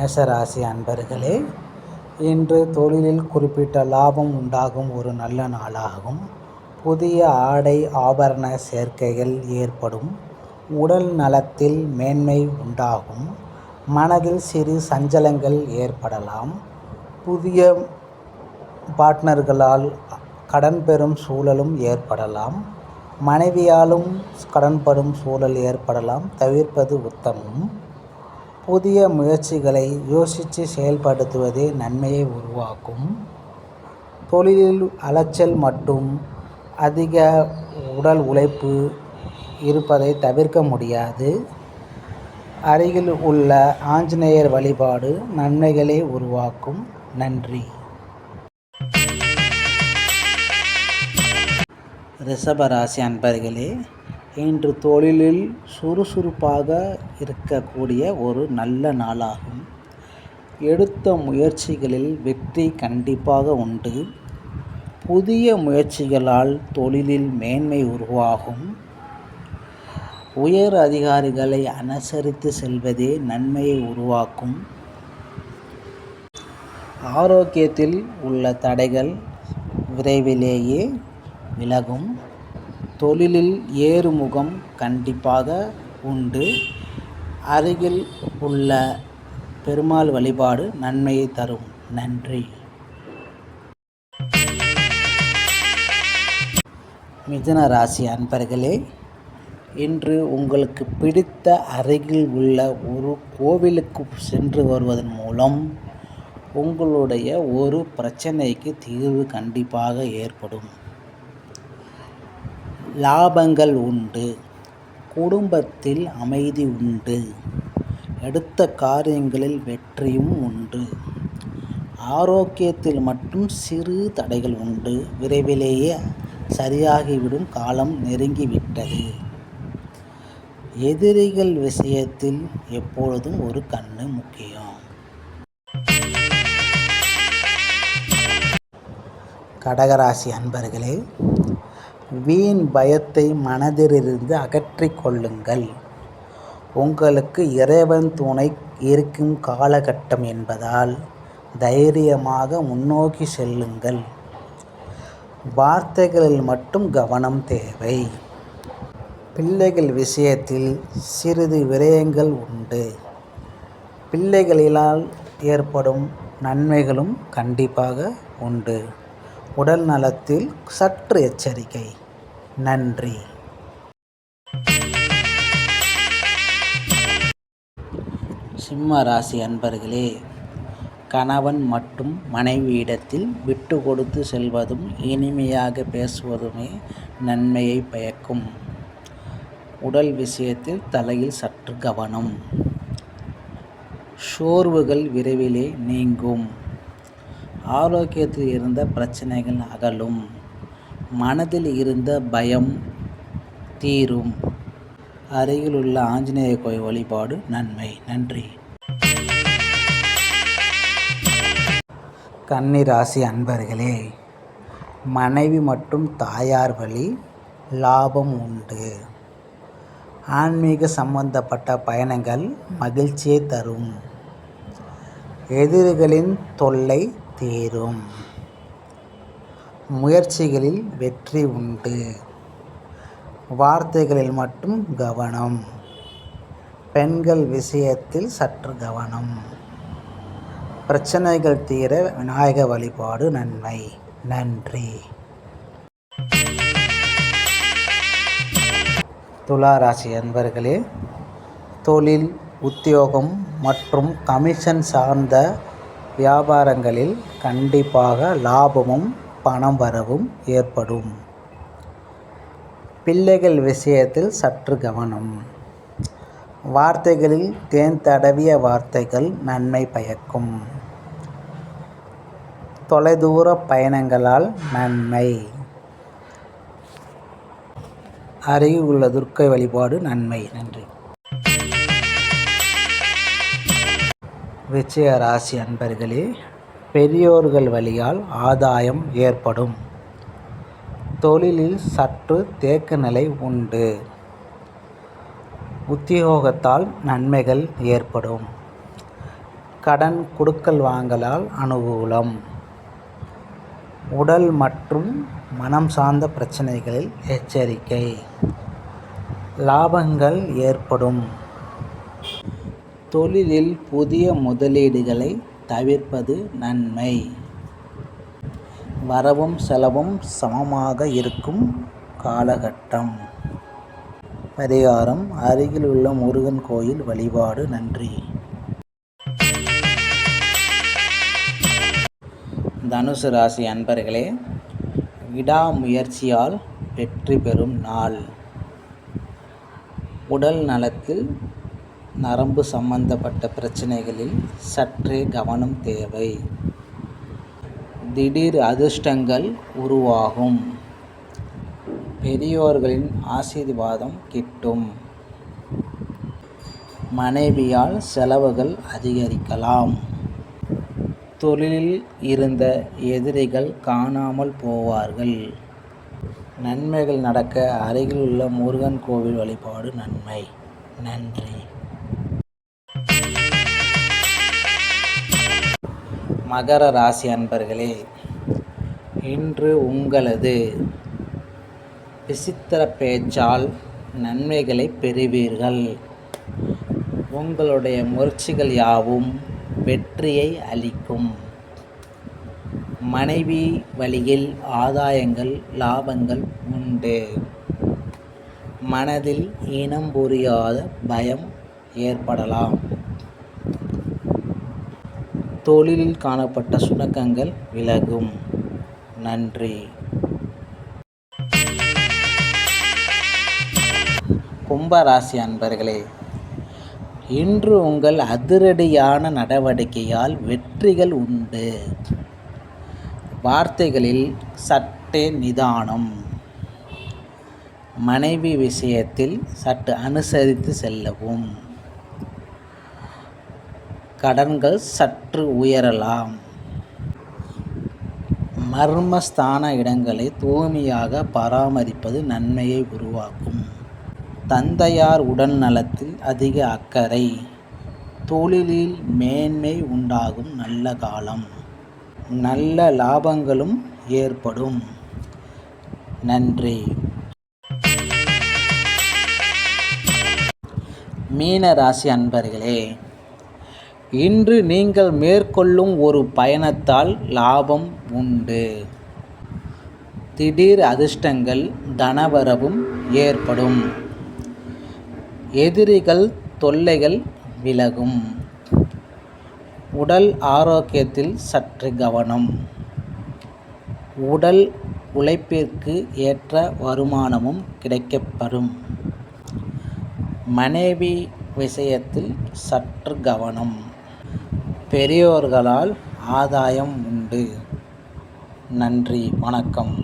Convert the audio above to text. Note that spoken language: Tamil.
மேஷராசி அன்பர்களே, இன்று தொழிலில் குறிப்பிட்ட லாபம் உண்டாகும் ஒரு நல்ல நாளாகும். புதிய ஆடை ஆபரண சேர்க்கைகள் ஏற்படும். உடல் நலத்தில் மேன்மை உண்டாகும். மனதில் சிறு சஞ்சலங்கள் ஏற்படலாம். புதிய பார்ட்னர்களால் கடன் பெறும் சூழலும் ஏற்படலாம். மனைவியாலும் கடன்படும் சூழல் ஏற்படலாம், தவிர்ப்பது உத்தமம். புதிய முயற்சிகளை யோசித்து செயல்படுத்துவதே நன்மையை உருவாக்கும். தொழிலில் அலைச்சல் மற்றும் அதிக உடல் உழைப்பு இருப்பதை தவிர்க்க முடியாது. அருகில் உள்ள ஆஞ்சநேயர் வழிபாடு நன்மைகளை உருவாக்கும். நன்றி. ரிஷபராசி அன்பர்களே, இன்று தொழிலில் சுறுசுறுப்பாக இருக்கக்கூடிய ஒரு நல்ல நாளாகும். எடுத்த முயற்சிகளில் வெற்றி கண்டிப்பாக உண்டு. புதிய முயற்சிகளால் தொழிலில் மேன்மை உருவாகும். உயர் அதிகாரிகளை அனுசரித்து செல்வதே நன்மையை உருவாக்கும். ஆரோக்கியத்தில் உள்ள தடைகள் விரைவிலேயே விலகும். தொழிலில் ஏறுமுகம் கண்டிப்பாக உண்டு. அருகில் உள்ள பெருமாள் வழிபாடு நன்மையை தரும். நன்றி. மிதுன ராசி அன்பர்களே, இன்று உங்களுக்கு பிடித்த அருகில் உள்ள ஒரு கோவிலுக்கு சென்று வருவதன் மூலம் உங்களுடைய ஒரு பிரச்சனைக்கு தீர்வு கண்டிப்பாக ஏற்படும். லாபங்கள் உண்டு. குடும்பத்தில் அமைதி உண்டு. எடுத்த காரியங்களில் வெற்றியும் உண்டு. ஆரோக்கியத்தில் மட்டும் சிறு தடைகள் உண்டு. விரைவிலேயே சரியாகிவிடும் காலம் நெருங்கிவிட்டது. எதிரிகள் விஷயத்தில் எப்பொழுதும் ஒரு கண்ணு முக்கியம். கடகராசி அன்பர்களே, வீண் பயத்தை மனதிலிருந்து அகற்றிக் கொள்ளுங்கள். உங்களுக்கு இறைவன் துணை இருக்கும் காலகட்டம் என்பதால் தைரியமாக முன்னோக்கி செல்லுங்கள். வார்த்தைகளில் மட்டும் கவனம் தேவை. பிள்ளைகள் விஷயத்தில் சிறிது விரயங்கள் உண்டு. பிள்ளைகளால் ஏற்படும் நன்மைகளும் கண்டிப்பாக உண்டு. உடல் நலத்தில் சற்று எச்சரிக்கை. நன்றி. சிம்ம ராசி அன்பர்களே, கணவன் மற்றும் மனைவியிடத்தில் விட்டு கொடுத்து செல்வதும் இனிமையாக பேசுவதுமே நன்மையை பயக்கும். உடல் விஷயத்தில் தலையில் சற்று கவனம். சோர்வுகள் விரைவிலே நீங்கும். ஆரோக்கியத்தில் இருந்த பிரச்சனைகள் அகலும். மனதில் இருந்த பயம் தீரும். அருகில் உள்ள ஆஞ்சநேயர் கோயில் வழிபாடு நன்மை. நன்றி. கன்னி ராசி அன்பர்களே, மனைவி மற்றும் தாயார் வழி லாபம் உண்டு. ஆன்மீக சம்பந்தப்பட்ட பயணங்கள் மகிழ்ச்சியை தரும். எதிரிகளின் தொல்லை தீரும். முயற்சிகளில் வெற்றி உண்டு. வார்த்தைகளில் மட்டும் கவனம். பெண்கள் விஷயத்தில் சற்று கவனம். பிரச்சனைகள் தீர விநாயகர் வழிபாடு நன்மை. நன்றி. துலா ராசி அன்பர்களே, தொழில், உத்தியோகம் மற்றும் கமிஷன் சார்ந்த வியாபாரங்களில் கண்டிப்பாக லாபமும் பணம் வரவும் ஏற்படும். பிள்ளைகள் விஷயத்தில் சற்று கவனம். வார்த்தைகளில் தேன் தடவிய வார்த்தைகள் நன்மை பயக்கும். தொலைதூர பயணங்களால் நன்மை. அருகில் உள்ள துர்க்கை வழிபாடு நன்மை. நன்றி. விருச்சிக ராசி அன்பர்களே, பெரியோர்கள் வழியால் ஆதாயம் ஏற்படும். தொழிலில் சற்று தேக்க நிலை உண்டு. உத்தியோகத்தால் நன்மைகள் ஏற்படும். கடன் கொடுக்கல் வாங்கலால் அனுகூலம். உடல் மற்றும் மனம் சார்ந்த பிரச்சனைகளில் எச்சரிக்கை. லாபங்கள் ஏற்படும். தொழிலில் புதிய முதலீடுகளை தவிர்ப்பது நன்மை. வரவும் செலவும் சமமாக இருக்கும் காலகட்டம். பரிகாரம்: அருகில் உள்ள முருகன் கோயில் வழிபாடு. நன்றி. தனுசு ராசி அன்பர்களே, விடாமுயற்சியால் வெற்றி பெறும் நாள். உடல் நலத்தில் நரம்பு சம்பந்தப்பட்ட பிரச்சனைகளில் சற்றே கவனம் தேவை. திடீர் அதிர்ஷ்டங்கள் உருவாகும். பெரியோர்களின் ஆசீர்வாதம் கிட்டும். மனைவியால் செலவுகள் அதிகரிக்கலாம். தொழிலில் இருந்த எதிரிகள் காணாமல் போவார்கள். நன்மைகள் நடக்க அருகில் உள்ள முருகன் கோவில் வழிபாடு நன்மை. நன்றி. மகர ராசி அன்பர்களே, இன்று உங்களது விசித்திர பேச்சால் நன்மைகளை பெறுவீர்கள். உங்களுடைய முயற்சிகள் யாவும் வெற்றியை அளிக்கும். மனைவி வழியில் ஆதாயங்கள் லாபங்கள் உண்டு. மனதில் இனம் புரியாத பயம் ஏற்படலாம். தொழிலில் காணப்பட்ட சுணக்கங்கள் விலகும். நன்றி. கும்பராசி அன்பர்களே, இன்று உங்கள் அதிரடியான நடவடிக்கையால் வெற்றிகள் உண்டு. வார்த்தைகளில் சற்றே நிதானம். மனைவி விஷயத்தில் சற்று அனுசரித்து செல்லவும். கடன்கள் சற்று உயரலாம். மர்மஸ்தான இடங்களை தூய்மையாக பராமரிப்பது நன்மையை உருவாக்கும். தந்தையார் உடல் நலத்தில் அதிக அக்கறை. தொழிலில் மேன்மை உண்டாகும் நல்ல காலம். நல்ல லாபங்களும் ஏற்படும். நன்றி. மீன ராசி அன்பர்களே, இன்று நீங்கள் மேற்கொள்ளும் ஒரு பயணத்தால் லாபம் உண்டு. திடீர் அதிர்ஷ்டங்கள் தனவரவும் ஏற்படும். எதிரிகள் தொல்லைகள் விலகும். உடல் ஆரோக்கியத்தில் சற்று கவனம். உடல் உழைப்பிற்கு ஏற்ற வருமானமும் கிடைக்கப்பெறும். மனைவி விஷயத்தில் சற்று கவனம். பெரியோர்களால் ஆதாயம் உண்டு. நன்றி. வணக்கம்.